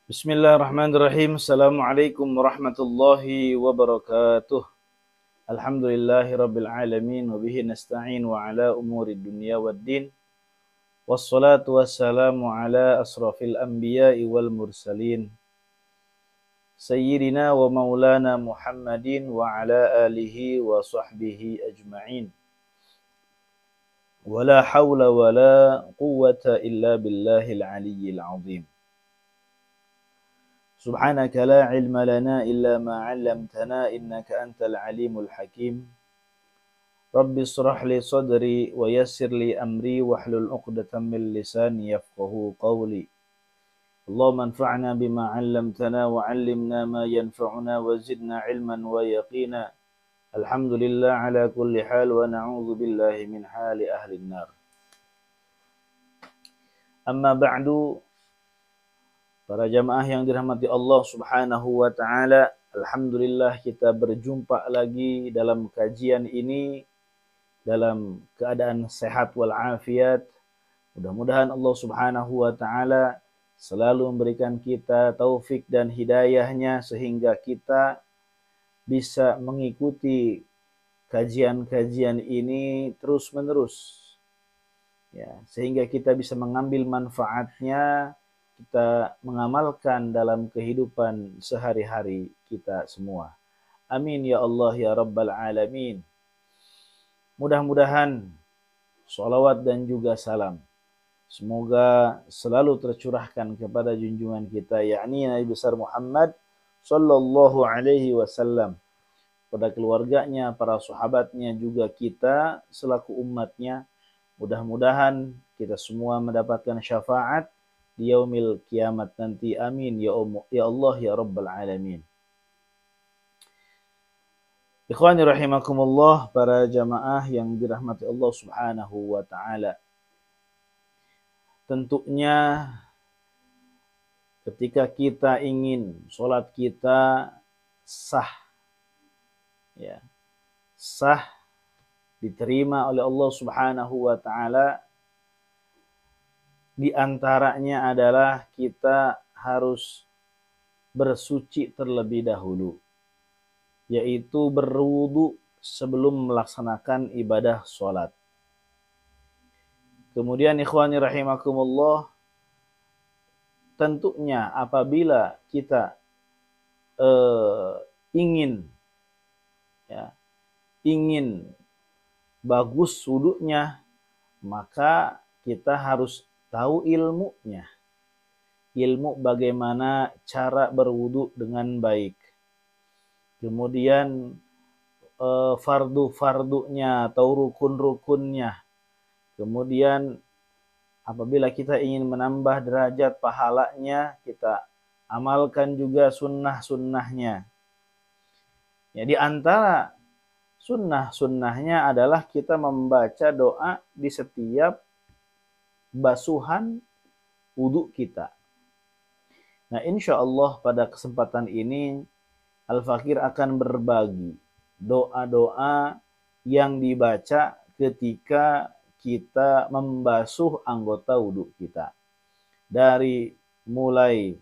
Bismillahirrahmanirrahim. Assalamualaikum warahmatullahi wabarakatuh. Alhamdulillahi rabbil alamin wa bihi nasta'in wa ala umuri dunya waddin. Wassalatu wassalamu ala asrafil anbiya'i wal mursalin. Sayyidina wa maulana Muhammadin wa ala alihi wa sahbihi ajma'in. Wa la hawla wa la quwwata illa billahil aliyyil azim. سبحانك لا علم لنا إلا ما علمتنا إنك أنت العليم الحكيم رب اشرح لي صدري ويسر لي أمري واحلل عقدة من لساني يفقهوا قولي اللهم انفعنا بما علمتنا وعلمنا ما ينفعنا وزدنا علما ويقينا الحمد لله على كل حال ونعوذ بالله من حال أهل النار أما بعد. Para jamaah yang dirahmati Allah Subhanahu wa taala, alhamdulillah kita berjumpa lagi dalam kajian ini dalam keadaan sehat wal afiat. Mudah-mudahan Allah Subhanahu wa taala selalu memberikan kita taufik dan hidayahnya sehingga kita bisa mengikuti kajian-kajian ini terus-menerus. Ya, sehingga kita bisa mengambil manfaatnya, kita mengamalkan dalam kehidupan sehari-hari kita semua. Amin ya Allah ya Rabbal Alamin. Mudah-mudahan sholawat dan juga salam semoga selalu tercurahkan kepada junjungan kita, yakni Nabi besar Muhammad sallallahu alaihi wasallam, pada keluarganya, para sahabatnya, juga kita selaku umatnya. Mudah-mudahan kita semua mendapatkan syafaat di yaumil kiamat nanti. Amin ya Allah ya Rabbal Alamin. Ikhwani rahimakumullah, para jamaah yang dirahmati Allah Subhanahu wa taala. Tentunya ketika kita ingin sholat kita sah, ya, sah, diterima oleh Allah Subhanahu wa taala, di antaranya adalah kita harus bersuci terlebih dahulu, yaitu berwudu sebelum melaksanakan ibadah sholat. Kemudian ikhwani rahimakumullah, tentunya apabila kita ingin bagus wudunya, maka kita harus tahu ilmunya. Ilmu bagaimana cara berwudu dengan baik. Kemudian fardu-fardunya atau rukun-rukunnya. Kemudian apabila kita ingin menambah derajat pahalanya, kita amalkan juga sunnah-sunnahnya. Ya, di antara sunnah-sunnahnya adalah kita membaca doa di setiap basuhan wudu kita. Nah, insya Allah pada kesempatan ini Al-Fakir akan berbagi doa-doa yang dibaca ketika kita membasuh anggota wudu kita. Dari mulai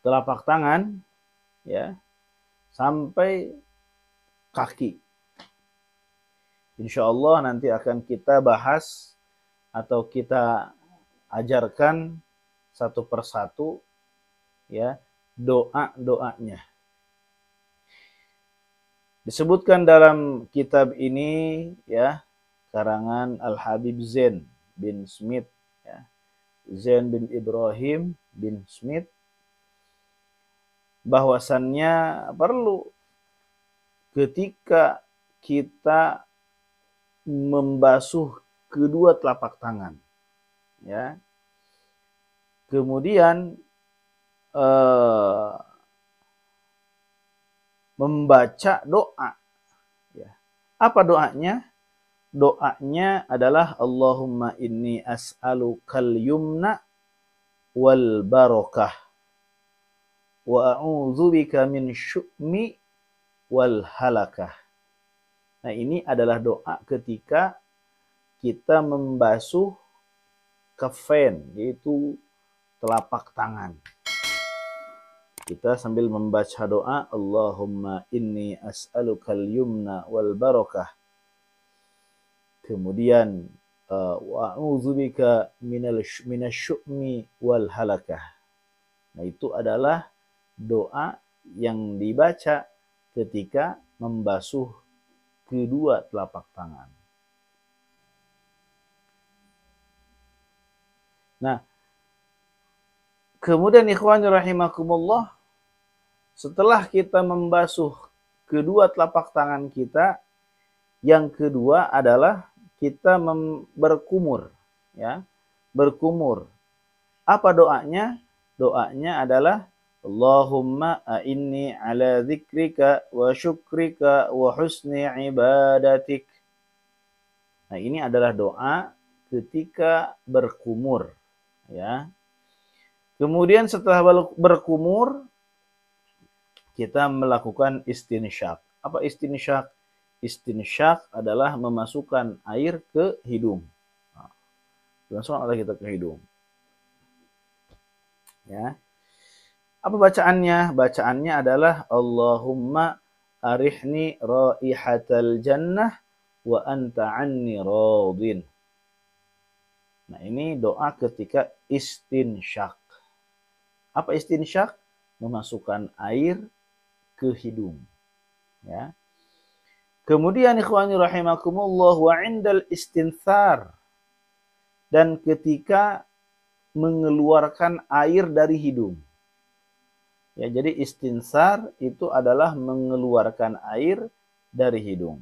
telapak tangan, ya, sampai kaki. Insya Allah nanti akan kita bahas atau kita ajarkan satu persatu, ya, doa-doanya. Disebutkan dalam kitab ini, ya, karangan Al-Habib Zain bin Smith, ya, Zain bin Ibrahim bin Smith, bahwasannya perlu ketika kita membasuh kedua telapak tangan, ya, kemudian membaca doa, ya. Apa doanya? Doanya adalah Allahumma inni as'alukal yumna wal barakah wa a'udzubika min syu'mi wal halakah. Nah, ini adalah doa ketika kita membasuh kaffain, yaitu telapak tangan. Kita sambil membaca doa, Allahumma inni as'alukal yumna wal barakah. Kemudian wa a'udzubika minasyu'mi wal halakah. Nah, itu adalah doa yang dibaca ketika membasuh kedua telapak tangan. Nah, kemudian ikhwan rahimakumullah, setelah kita membasuh kedua telapak tangan kita, yang kedua adalah kita berkumur, ya. Berkumur. Apa doanya? Doanya adalah Allahumma a'inni ala dzikrika wa syukrika wa husni ibadatik. Nah, ini adalah doa ketika berkumur, ya. Kemudian setelah berkumur, kita melakukan istinsyak. Apa istinsyak? Istinsyak adalah memasukkan air ke hidung. Langsung oleh kita ke hidung. Ya. Apa bacaannya? Bacaannya adalah Allahumma arihni raihatal jannah wa anta anni radin. Nah, ini doa ketika istinsyak. Apa istinsyak? Memasukkan air ke hidung. Ya. Kemudian ikhwani rahimakumullah, wa indal istinthar, dan ketika mengeluarkan air dari hidung. Ya, jadi istinsar itu adalah mengeluarkan air dari hidung.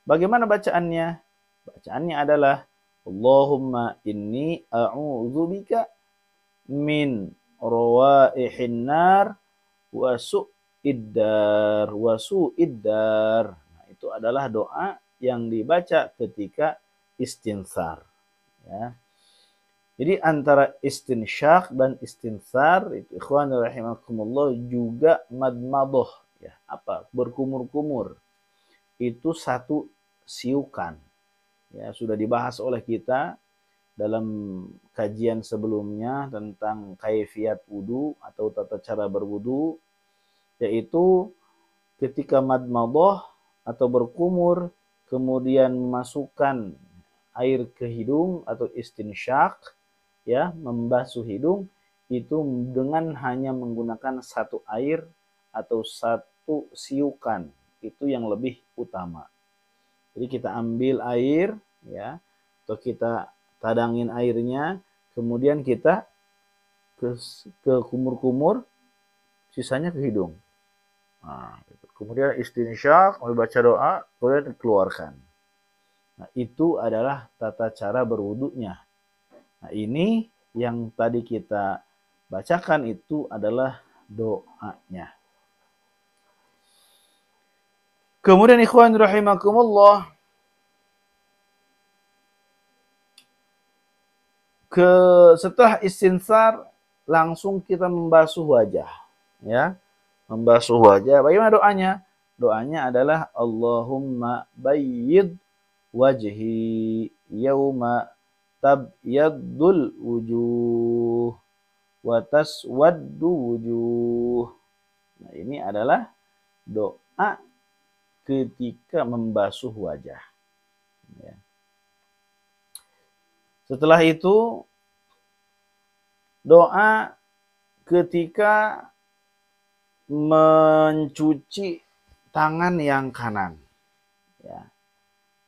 Bagaimana bacaannya? Bacaannya adalah Allahumma inni a'udzubika min rawaihin nar wa su'iddar. Nah, itu adalah doa yang dibaca ketika istinsar, ya. Jadi antara istinsyak dan istinsar itu ikhwan rahimakumullah juga madmadoh, ya. Apa? Berkumur-kumur. Itu satu siukan. Ya, sudah dibahas oleh kita dalam kajian sebelumnya tentang kaifiat wudu atau tata cara berwudu, yaitu ketika madmadoh atau berkumur kemudian memasukkan air ke hidung atau istinsyak, ya, membasuh hidung, itu dengan hanya menggunakan satu air atau satu siukan, itu yang lebih utama. Jadi kita ambil air, ya, atau kita tadangin airnya, kemudian kita ke kumur-kumur, sisanya ke hidung. Nah, kemudian istinsyak, membaca doa, kemudian dikeluarkan. Nah, itu adalah tata cara berwudunya. Nah, ini yang tadi kita bacakan itu adalah doanya. Kemudian ikhwan rahimakumullah, setelah istinsar langsung kita membasuh wajah, ya. Membasuh wajah. Bagaimana doanya? Doanya adalah Allahumma bayyid wajhi yauma tabyaddul wujuh wa taswaddu wujuh. Nah, ini adalah doa ketika membasuh wajah, ya. Setelah itu doa ketika mencuci tangan yang kanan, ya.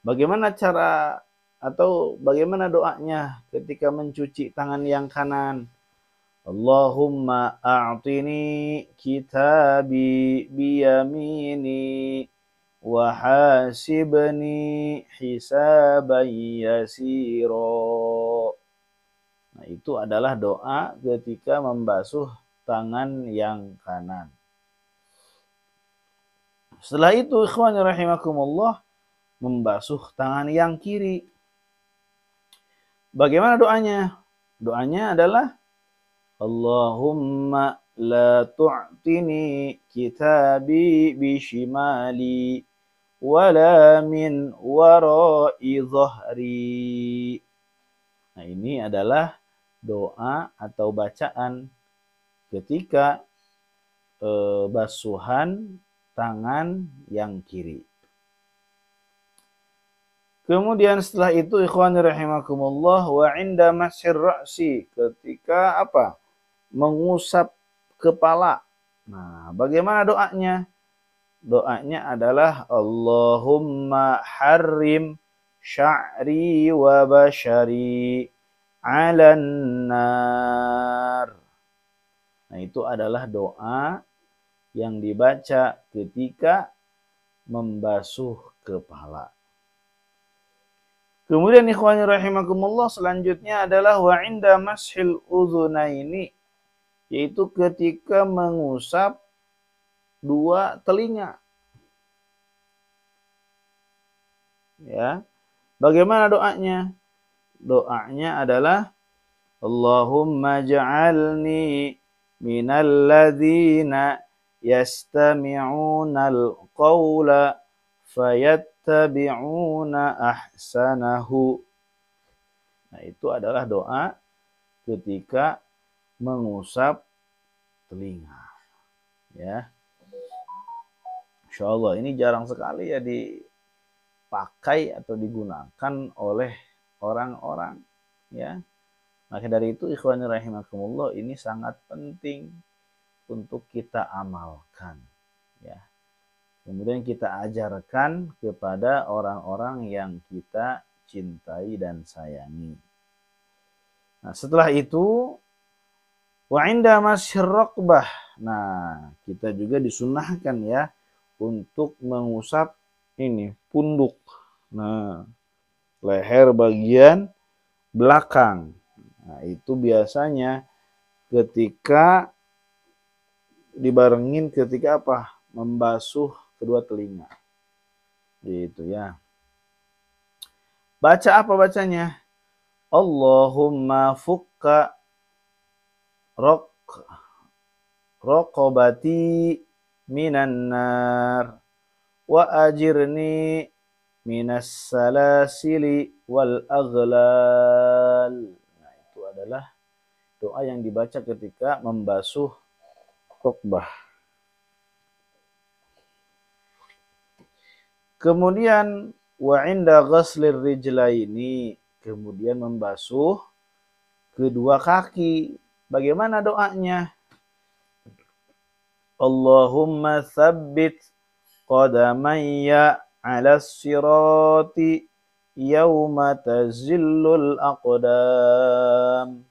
Bagaimana cara atau bagaimana doanya ketika mencuci tangan yang kanan? Allahumma a'tini kitabi biyamini wa hasibni hisaban yasira. Nah, itu adalah doa ketika membasuh tangan yang kanan. Setelah itu ikhwan rahimakumullah, membasuh tangan yang kiri. Bagaimana doanya? Doanya adalah Allahumma la tu'tini kitabi bishimali wala min wara'i dhahri. Nah, ini adalah doa atau bacaan ketika basuhan tangan yang kiri. Kemudian setelah itu ikhwani rahimakumullah, wa inda masir ra'si, ketika apa? Mengusap kepala. Nah, bagaimana doanya? Doanya adalah Allahumma harrim sya'ri wa bashari 'alan nar. Nah, itu adalah doa yang dibaca ketika membasuh kepala. Kemudian ikhwani rahimakumullah, selanjutnya adalah wa inda mashil udhunaini, yaitu ketika mengusap dua telinga. Ya. Bagaimana doanya? Doanya adalah Allahumma ja'alni minal ladzina yastami'unal qawla fayattabi'una ahsanahu. Nah, itu adalah doa ketika mengusap telinga. Ya. Insyaallah ini jarang sekali ya dipakai atau digunakan oleh orang-orang, ya. Maka dari itu ikhwani rahimakumullah, ini sangat penting untuk kita amalkan, ya. Kemudian kita ajarkan kepada orang-orang yang kita cintai dan sayangi. Nah, setelah itu wa inda masyir raqbah. Nah, kita juga disunnahkan ya untuk mengusap ini punduk. Nah, leher bagian belakang. Nah, itu biasanya ketika dibarengin ketika apa? Membasuh kedua telinga. Gitu ya. Baca apa bacanya? Allahumma fukka raqabati minan nar wa ajirni minas salasili wal aghlal. Nah, itu adalah doa yang dibaca ketika membasuh rukbah. Kemudian wa inda ghaslir rijlaini, kemudian membasuh kedua kaki. Bagaimana doanya? Allahumma tsabbit qadamayya 'alas sirati yauma tazillul aqdam.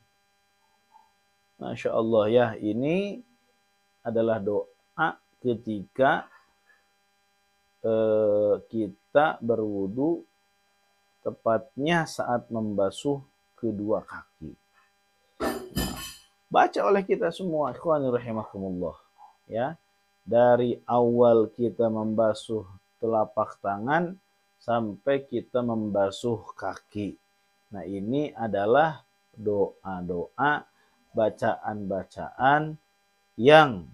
Masya Allah ya, ini adalah doa ketika kita berwudu, tepatnya saat membasuh kedua kaki. Baca oleh kita semua, ikhwani rahimakumullah, ya. Dari awal kita membasuh telapak tangan sampai kita membasuh kaki. Nah, ini adalah doa-doa, bacaan-bacaan yang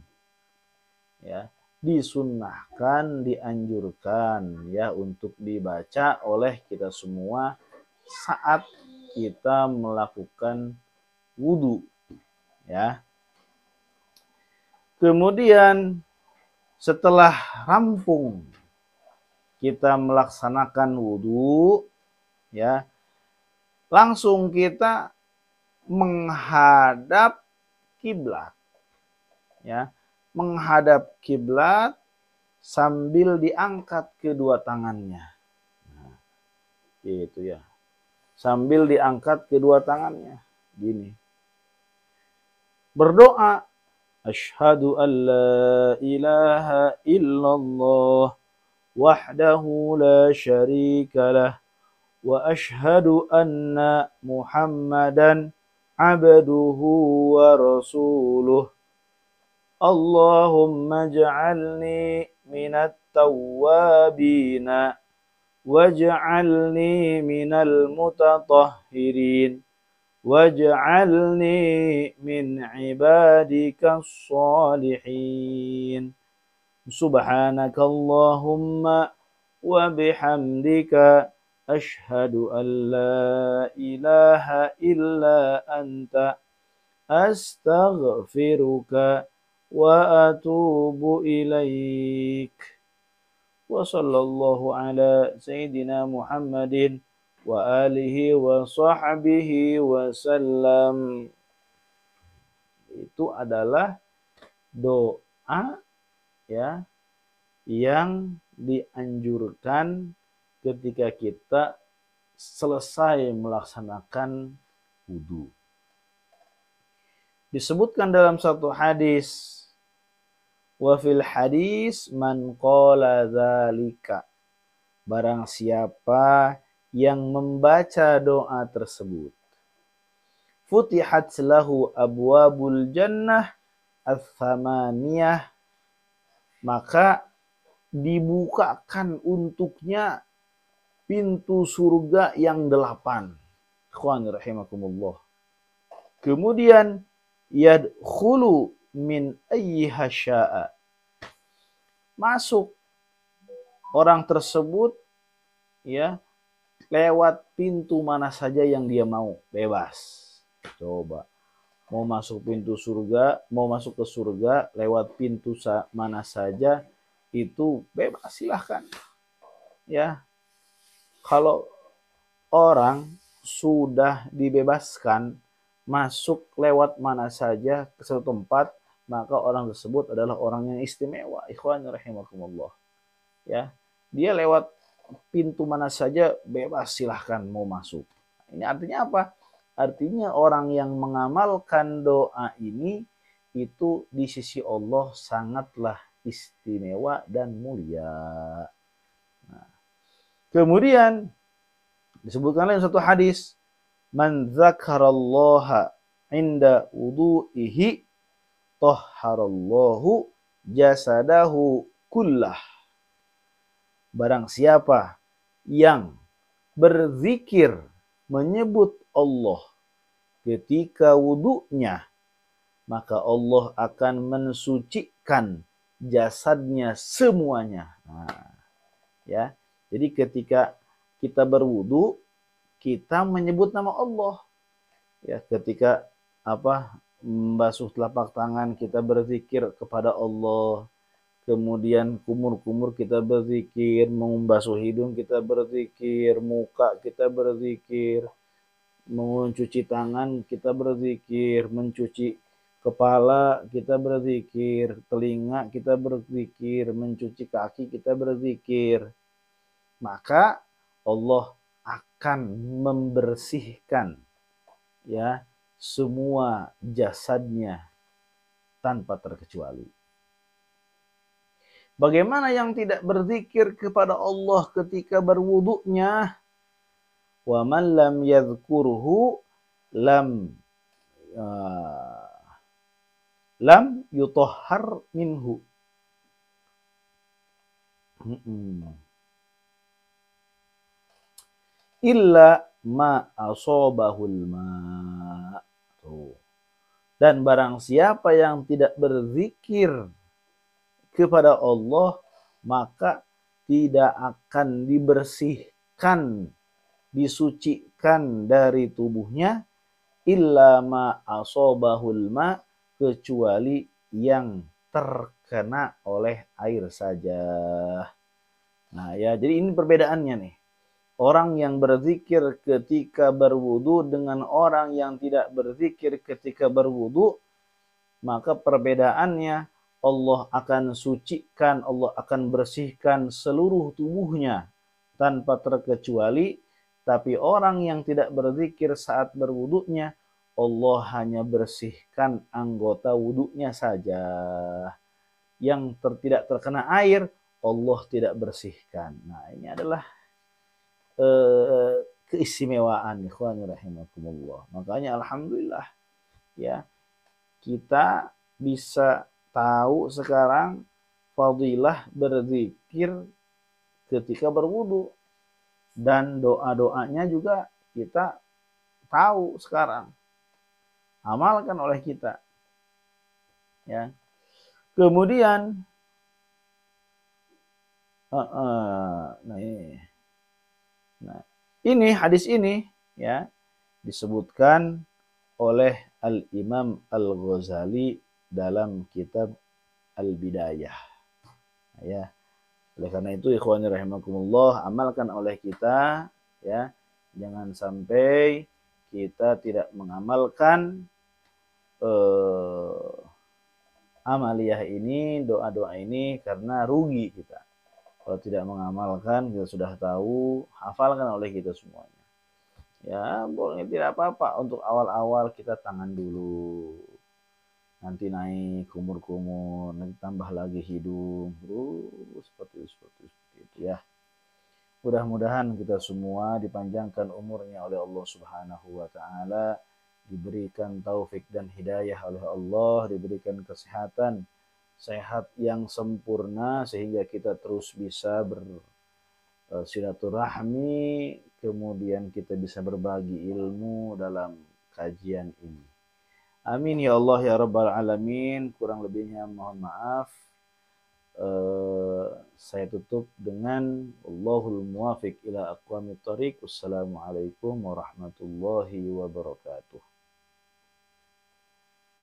ya disunnahkan, dianjurkan ya untuk dibaca oleh kita semua saat kita melakukan wudu, ya. Kemudian setelah rampung kita melaksanakan wudu, ya, langsung kita menghadap kiblat, ya, menghadap kiblat sambil diangkat kedua tangannya. Nah, gitu ya. Sambil diangkat kedua tangannya. Gini. Berdoa. Asyhadu an la ilaha illallah wahdahu la syarika lah. Wa asyhadu anna Muhammadan abduhu wa rasuluh. Allahumma ja'alni minat tawwabina waj'alni minal mutatahhirin waj'alni min ibadikas salihin. Subhanakallahumma wa bihamdika asyhadu an la ilaha illa anta astaghfiruka wa atubu ilaik. Wa sallallahu ala sayyidina Muhammadin wa alihi wa sahbihi wa sallam. Itu adalah doa ya yang dianjurkan ketika kita selesai melaksanakan wudu. Disebutkan dalam satu hadis, wa fil hadis man qala dzalika, barang siapa yang membaca doa tersebut, futihat lahu abwabul jannah ats-tsamaniyah, maka dibukakan untuknya pintu surga yang 8. Ikhwan rahimakumullah. Kemudian yadkhulu min ayyiha syaa, masuk orang tersebut ya lewat pintu mana saja yang dia mau, bebas. Coba mau masuk pintu surga, mau masuk ke surga lewat pintu mana saja itu bebas, silahkan. Ya, kalau orang sudah dibebaskan masuk lewat mana saja ke suatu tempat, maka orang tersebut adalah orang yang istimewa. Ikhwan rahimakumullah. Ya, dia lewat pintu mana saja bebas, silahkan mau masuk. Ini artinya apa? Artinya orang yang mengamalkan doa ini itu di sisi Allah sangatlah istimewa dan mulia. Nah, kemudian disebutkan dalam satu hadis, man dzakarallaha inda wudu'ihi tahharallahu jasadahu kullah. Barang siapa yang berzikir menyebut Allah ketika wudunya, maka Allah akan mensucikan jasadnya semuanya. Nah, ya. Jadi ketika kita berwudu, kita menyebut nama Allah. Ya, ketika membasuh telapak tangan kita berzikir kepada Allah. Kemudian kumur-kumur kita berzikir, membasuh hidung kita berzikir, muka kita berzikir, mencuci tangan kita berzikir, mencuci kepala kita berzikir, telinga kita berzikir, mencuci kaki kita berzikir. Maka Allah akan membersihkan ya semua jasadnya tanpa terkecuali. Bagaimana yang tidak berzikir kepada Allah ketika berwudunya? Wa man lam yadhkurhu lam yutahhar minhu. Illa ma asobahul ma. Dan barang siapa yang tidak berzikir kepada Allah, maka tidak akan dibersihkan, disucikan dari tubuhnya illa ma asobahul ma, kecuali yang terkena oleh air saja. Nah ya, jadi ini perbedaannya nih. Orang yang berzikir ketika berwudu dengan orang yang tidak berzikir ketika berwudu, maka perbedaannya Allah akan sucikan, Allah akan bersihkan seluruh tubuhnya tanpa terkecuali. Tapi orang yang tidak berzikir saat berwudunya, Allah hanya bersihkan anggota wudunya saja. Yang tidak terkena air, Allah tidak bersihkan. Nah, ini adalah keistimewaan, ikhwan rahimakumullah. Makanya alhamdulillah ya, kita bisa tahu sekarang fadilah berzikir ketika berwudu, dan doa-doanya juga kita tahu sekarang, amalkan oleh kita ya. Kemudian nah ini, nah Ini hadis ini ya disebutkan oleh Al-Imam Al-Ghazali dalam kitab Al-Bidayah. Ya. Oleh karena itu ikhwani rahimakumullah, amalkan oleh kita ya. Jangan sampai kita tidak mengamalkan amaliyah ini, doa-doa ini karena rugi kita. Kalau tidak mengamalkan, kita sudah tahu, hafalkan oleh kita semuanya. Ya, boleh tidak apa-apa untuk awal-awal kita tangan dulu. Nanti naik kumur-kumur, nanti tambah lagi hidung, terus seperti itu ya. Mudah-mudahan kita semua dipanjangkan umurnya oleh Allah Subhanahu wa taala, diberikan taufik dan hidayah oleh Allah, diberikan kesehatan, sehat yang sempurna sehingga kita terus bisa bersilaturahmi, kemudian kita bisa berbagi ilmu dalam kajian ini. Amin ya Allah ya Rabbal Alamin. Kurang lebihnya mohon maaf. Saya tutup dengan Allahul muwafiq ila aqwamit thoriq. Wassalamualaikum warahmatullahi wabarakatuh.